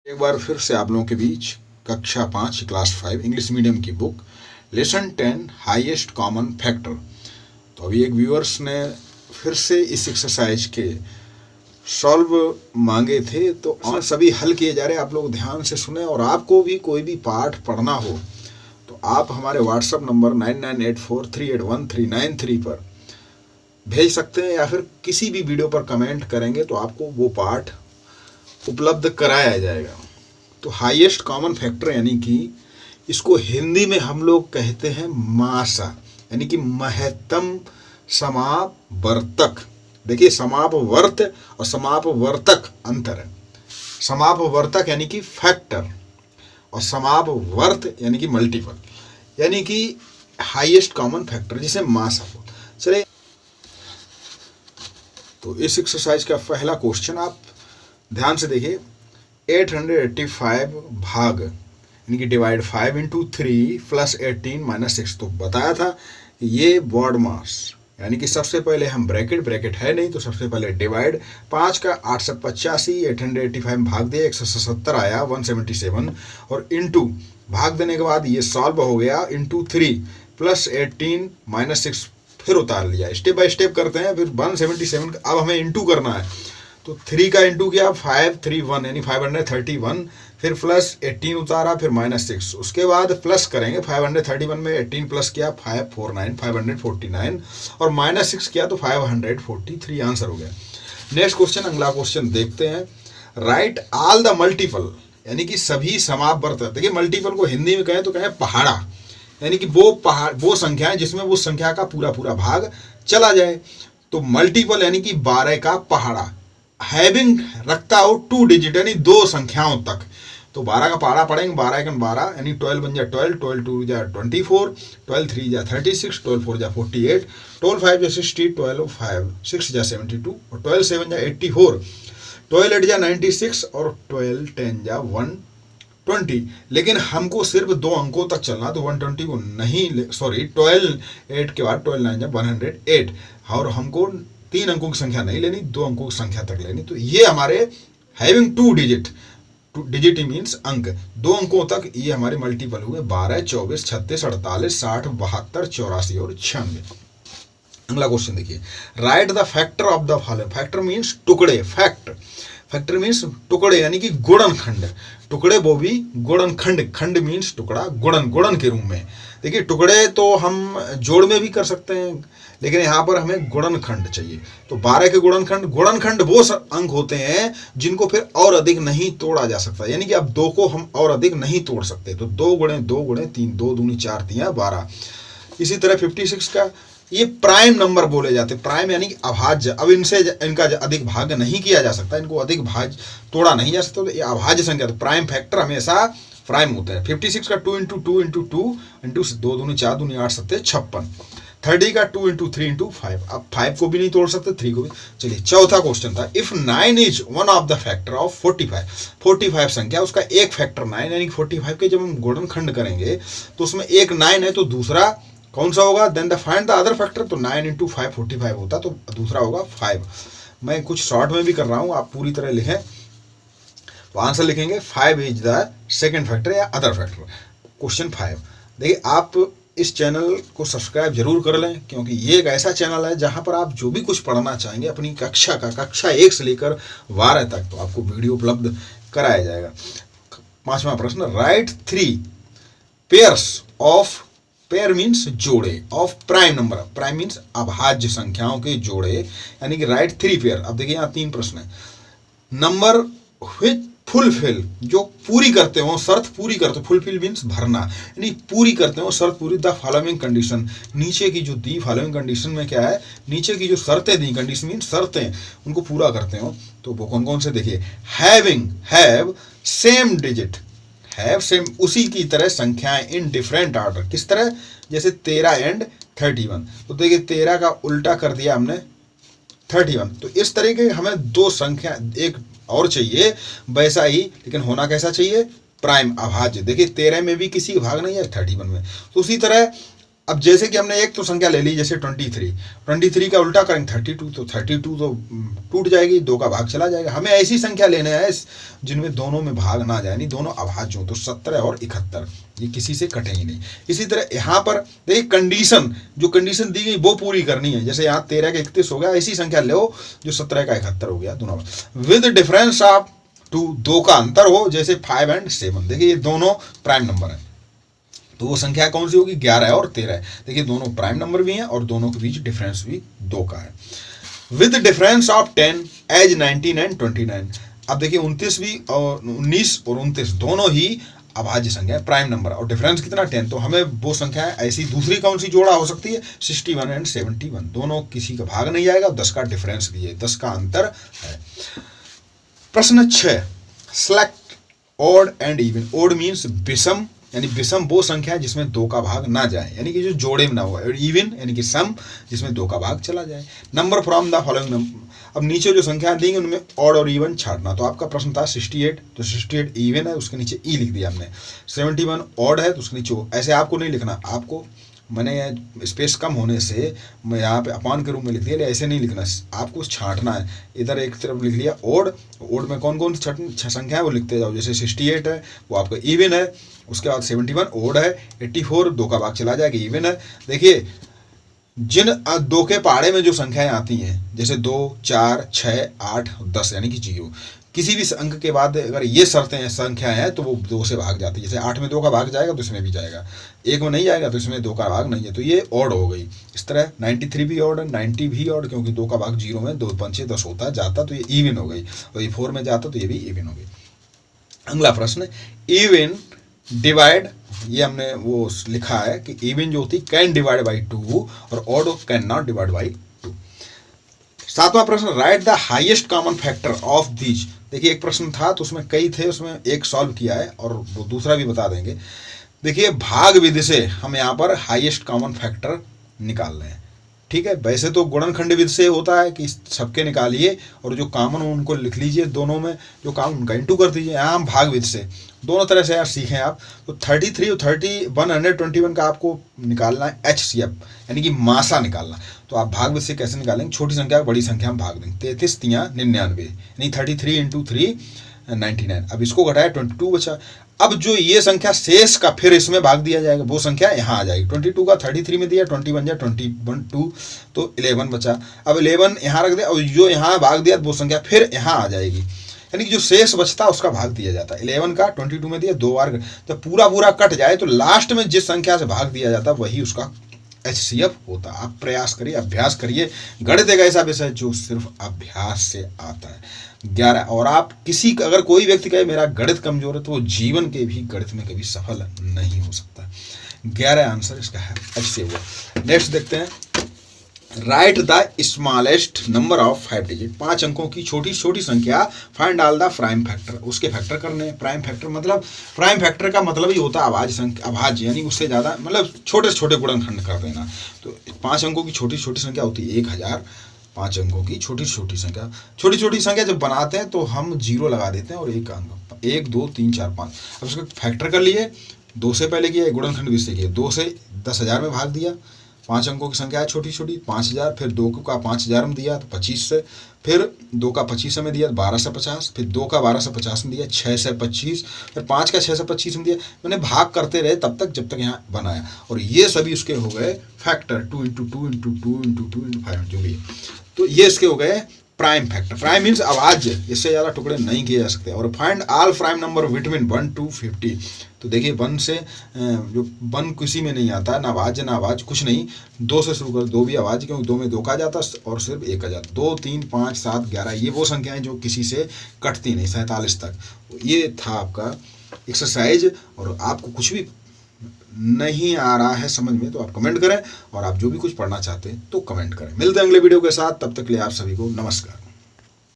एक बार फिर से आप लोगों के बीच कक्षा 5 क्लास 5 इंग्लिश मीडियम की book lesson 10 highest common factor. तो अभी एक व्यूअर्स ने फिर से इस एक्सरसाइज के सॉल्व मांगे थे, तो और सभी हल किए जा रहे हैं। आप लोग ध्यान से सुने, और आपको भी कोई भी पाठ पढ़ना हो तो आप हमारे व्हाट्सएप नंबर 9984381393 पर भेज सकते हैं, या फिर किसी भी वीडियो पर कमेंट करेंगे तो आपको वो पाठ उपलब्ध कराया जाएगा। तो हाईएस्ट कॉमन फैक्टर यानी कि इसको हिंदी में हम लोग कहते हैं मासा, यानी कि महत्तम समापवर्तक। देखिए, समापवर्त और समापवर्तक अंतर है। समापवर्तक यानी कि फैक्टर, और समापवर्त यानी कि मल्टीपल, यानी कि हाईएस्ट कॉमन फैक्टर जिसे मासा हो। चलिए, तो इस एक्सरसाइज का पहला क्वेश्चन आप ध्यान से देखिए। 885 भाग यानी कि डिवाइड 5 इंटू 3 प्लस 18 माइनस 6। तो बताया था कि ये बॉड मास, यानी कि सबसे पहले हम ब्रैकेट है नहीं, तो सबसे पहले डिवाइड 5 का 885, 885 भाग दिया 177 आया 177, और इंटू भाग देने के बाद ये सॉल्व हो गया इंटू 3 प्लस 18 माइनस 6 फिर उतार लिया। स्टेप बाय स्टेप करते हैं। फिर 177 अब हमें इंटू करना है, तो 3 का इंटू किया 531 यानी 531, फिर प्लस 18 उतारा, फिर माइनस 6, उसके बाद प्लस करेंगे। 531 में 18 प्लस किया 549 549, और माइनस 6 किया तो 543 आंसर हो गया। नेक्स्ट क्वेश्चन, अगला क्वेश्चन देखते हैं। राइट ऑल द मल्टीपल, यानी कि सभी समापवर्तक। देखिए, मल्टीपल को हिंदी में कहें तो कहें पहाड़ा, यानी कि वो संख्या है जिसमें वो संख्या का पूरा भाग चला जाए। तो मल्टीपल यानी कि 12 का पहाड़ा। हैविंग रखता हो 2 डिजिट यानी 2 संख्याओं तक, तो 12 का पहाड़ा पढ़ेंगे। 12 1 12 यानी 12 बन जा 12, 12 2 जा 24, 12 3 जा 36, 12 4 जा 48, 12 5 जा 60, 12 5 6 जा 72, और 12 7 जा 84, 12 8 जा 96, और 12 10 जा 120। लेकिन हमको सिर्फ 2 अंकों तक चलना, तो 120 को नहीं, सॉरी 12 8 के बाद 12 9 जा 108, और हमको 3 अंकों की संख्या नहीं लेनी, 2 अंकों की संख्या तक लेनी। तो ये हमारे हैविंग 2 डिजिट, 2 डिजिट मीन्स अंक, 2 अंकों तक ये हमारे मल्टीपल हुए 12 24 36 48 60 72 84 और 96। अगला क्वेश्चन देखिए। Right the factor of the following. Factor means टुकड़े, फैक्टर मीन्स टुकड़े यानी कि गुणनखंड। टुकड़े वो भी गुणनखंड, खंड मीन्स टुकड़ा, गुणन के रूप में। देखिए, टुकड़े तो हम जोड़ में भी कर सकते हैं, लेकिन यहाँ पर हमें गुणनखंड चाहिए। तो 12 के गुणनखंड वो अंक होते हैं जिनको फिर और अधिक नहीं तोड़ा जा सकता, यानी कि अब 2 को हम और अधिक नहीं तोड़ सकते। तो 2 गुणे 2 गुणे 3, 2 दूनी 4 3 12। इसी तरह 56 का ये प्राइम नंबर बोले जाते हैं। प्राइम यानी कि अभाज्य। अब इनका अधिक भाग नहीं किया जा सकता, इनको अधिक भाज्य तोड़ा नहीं जा सकता, तो ये अभाज्य संख्या। तो प्राइम फैक्टर हमेशा प्राइम होते हैं। 56 का 2 इंटू 2 इंटू 2 इंटू 2 दूनी 4 दूनी 8 7 56। 30 का 2 इंटू 3 इंटू 5। अब 5 को भी नहीं तोड़ सकते, 3 को भी। चलिए, चौथा क्वेश्चन था। If 9 is one of the factor of 45 संख्या, उसका एक फैक्टर 9, यानी 45 के जब हम गुणनखंड करेंगे तो उसमें एक 9 है, तो दूसरा कौन सा होगा? Then the find the other factor. तो 9 इंटू 5 45 होता, तो दूसरा होगा 5। मैं कुछ शॉर्ट में भी कर रहा हूँ, आप पूरी तरह लिखें तो आंसर लिखेंगे 5 इज द सेकेंड फैक्टर या अदर फैक्टर। क्वेश्चन 5। देखिए, आप इस चैनल को सब्सक्राइब जरूर कर लें, क्योंकि ये एक ऐसा चैनल है जहां पर आप जो भी कुछ पढ़ना चाहेंगे अपनी कक्षा 1 से लेकर 12 तक, तो आपको वीडियो उपलब्ध कराया जाएगा। 5वां प्रश्न। Right 3 pairs of, pair means जोड़े, of prime number. Prime means अभाज्य संख्याओं के जोड़े, यानी कि राइट 3 पेयर। अब देखिए, यहाँ 3 प्रश्न है। नंबर व्हिच फुलफिल, जो पूरी करते हो, शर्त पूरी करते हो। फुलफिल मीन्स भरना, यानी पूरी करते हो, शर्त पूरी। द फॉलोइंग कंडीशन, नीचे की जो दी फॉलोइंग कंडीशन में क्या है, नीचे की जो शर्तें दी, कंडीशन मीन्स शर्तें, उनको पूरा करते हो। तो वो कौन कौन से देखिए। Have same digit, have same उसी की तरह संख्याएं इन डिफरेंट ऑर्डर। किस तरह? जैसे 13 एंड 31। तो देखिए, 13 का उल्टा कर दिया हमने 31। तो इस तरीके हमें 2 संख्या एक और चाहिए वैसा ही, लेकिन होना कैसा चाहिए? प्राइम, अभाज्य। देखिए, 13 में भी किसी भाग नहीं है, 31 में। तो उसी तरह अब जैसे कि हमने एक तो संख्या ले ली जैसे 23 का उल्टा करेंगे 32, तो 32 तो टूट जाएगी, 2 का भाग चला जाएगा। हमें ऐसी संख्या लेने हैं जिनमें दोनों में भाग ना जाए, नहीं दोनों अभाज्य हो, तो 17 और 71 ये किसी से कटे ही नहीं। इसी तरह यहाँ पर देखिए कंडीशन, जो कंडीशन दी गई वो पूरी करनी है। जैसे यहाँ 13 का 31 हो गया, ऐसी संख्या लो जो 17 का 71 हो गया, दोनों विद डिफरेंस ऑफ 2, 2 का अंतर हो, जैसे 5 और 7। देखिए ये दोनों प्राइम नंबर है, तो वो संख्या कौन सी होगी, 11 और 13 है। देखिए दोनों प्राइम नंबर भी हैं और दोनों के बीच डिफरेंस भी 2 का है। With difference of 10 as 19 and 29। अब देखिए 29 भी और 19 और 29 दोनों ही अभाज्य संख्या है, प्राइम नंबर, और डिफरेंस कितना 10। तो हमें वो संख्या है ऐसी दूसरी कौन सी जोड़ा हो सकती है, 61 एंड 71। दोनों किसी का भाग नहीं जाएगा, 10 का डिफरेंस भी है, 10 का अंतर है। प्रश्न 6, select odd and even. Odd means विषम, यानी विषम वो संख्या है जिसमें 2 का भाग ना जाए, यानी कि जो जोड़े में ना हो। और इवन यानी कि सम, जिसमें 2 का भाग चला जाए। Number from the following number. अब नीचे जो संख्या देंगे उनमें ऑड और इवन छाटना। तो आपका प्रश्न था 68, तो 68 इवन है, उसके नीचे ई लिख दिया हमने। 71 ऑड है, तो उसके नीचे ऐसे आपको नहीं लिखना, आपको मैंने स्पेस कम होने से मैं यहाँ पे अपान के रूप में लिख दिया, ऐसे नहीं लिखना, आपको छांटना है। इधर एक तरफ लिख लिया ओड, ओड में कौन कौन सी संख्या है वो लिखते जाओ। जैसे 68 है वो आपका इवन है, उसके बाद 71 ओड है, 84 2 का भाग चला जाएगा इवन है। देखिए जिन 2 के पहाड़े में जो संख्याएं आती हैं, जैसे 2, 4, 6, 8, 10 यानी कि 0, किसी भी अंक के बाद अगर ये शर्तें संख्याएं हैं तो वो 2 से भाग जाती है। जैसे 8 में 2 का भाग जाएगा तो इसमें भी जाएगा, 1 में नहीं जाएगा तो इसमें 2 का भाग नहीं है, तो ये ऑड हो गई। इस तरह 93 भी ऑड है, 90 भी ऑड, क्योंकि 2 का भाग 0 में 2 5 10 होता जाता, तो ये इवन हो गई। और ये 4 में जाता तो ये भी इवन हो गई। अगला प्रश्न, इवन डिवाइड, ये हमने वो लिखा है कि इवन जो होती कैन डिवाइड बाई 2 और odd can not divide by 2। 7वां प्रश्न, right the highest common factor of these. देखिए एक प्रश्न था तो उसमें कई थे, उसमें एक सॉल्व किया है और वो दूसरा भी बता देंगे। देखिए भाग विधि से हम यहाँ पर हाईएस्ट कॉमन फैक्टर निकाल रहे हैं, ठीक है। वैसे तो गुणनखंड विधि से होता है कि सबके निकालिए और जो कॉमन हो उनको लिख लीजिए, दोनों में जो कॉमन उनका इंटू कर दीजिए। यहाँ हम भाग विधि से दोनों तरह से यार सीखें आप। तो 33 और 121 का आपको निकालना है HCF, यानी कि मासा निकालना। तो आप भाग विधि से कैसे निकालेंगे, छोटी संख्या बड़ी संख्या में भाग देंगे। 33 तियां 99, यानी 33 × 3 99। अब इसको घटाया 22 बचा। अब जो ये संख्या शेष का फिर इसमें भाग दिया जाएगा, वो संख्या यहाँ आ जाएगी। 22 का 33 में दिया, 21 या 21 2, तो 11 बचा। अब 11 यहाँ रख दिया और जो यहाँ भाग दिया वो संख्या फिर यहाँ आ जाएगी, यानी कि जो शेष बचता है उसका भाग दिया जाता है। 11 का 22 में दिया, 2 बार तो पूरा कट जाए तो लास्ट में जिस संख्या से भाग दिया जाता है वही उसका HCF होता। आप प्रयास करिए, अभ्यास करिए। गणित एक ऐसा विषय जो सिर्फ अभ्यास से आता है। 11, और आप किसी अगर कोई व्यक्ति कहे मेरा गणित कमजोर है तो वो जीवन के भी गणित में कभी सफल नहीं हो सकता। 11 आंसर इसका है HCF। नेक्स्ट देखते हैं, right the smallest number of 5 digit. 5 अंकों की छोटी छोटी संख्या, find all the prime factor, उसके फैक्टर करने। प्राइम फैक्टर का मतलब ही होता है अभाज्य संख्या, अभाज्य यानी उससे ज़्यादा, मतलब छोटे से छोटे गुणनखंड कर देना। तो 5 अंकों की छोटी छोटी संख्या होती है 1000। 5 अंकों की छोटी छोटी संख्या जब बनाते हैं तो हम 0 लगा देते हैं और एक अंक 1 2 3 4 5। अब उसका फैक्टर कर लिए, 2 से पहले किया, गुणनखंड विधि से किया, 2 से 10,000 में भाग दिया। 5 अंकों की संख्या है छोटी छोटी, 5000, फिर 2 का 5000 में दिया तो 25 से, फिर 2 का 25 में दिया 12 से 50, फिर 2 का 12 से 50 में दिया 6 से 25, फिर 5 का 6 से 25 में दिया। मैंने भाग करते रहे तब तक जब तक यहाँ बनाया, और ये सभी उसके हो गए फैक्टर 2 × 2 × 2 × 2 × 5 जो भी है। तो ये इसके हो गए प्राइम फैक्टर। प्राइम मीन्स अभाज्य, इससे ज़्यादा टुकड़े नहीं किए जा सकते। और find all prime number between 1 to 50। तो देखिए 1 से जो 1 किसी में नहीं आता, ना अभाज्य ना अभाज्य कुछ नहीं। 2 से शुरू कर, 2 भी अभाज्य क्योंकि 2 में 2 का जाता और सिर्फ 1 का जाता। 2 3 5 7 11 ये वो संख्याएं जो किसी से कटती नहीं, 47 तक। ये था आपका एक्सरसाइज। और आपको कुछ भी नहीं आ रहा है समझ में तो आप कमेंट करें, और आप जो भी कुछ पढ़ना चाहते हैं तो कमेंट करें। मिलते हैं अगले वीडियो के साथ, तब तक के लिए आप सभी को नमस्कार।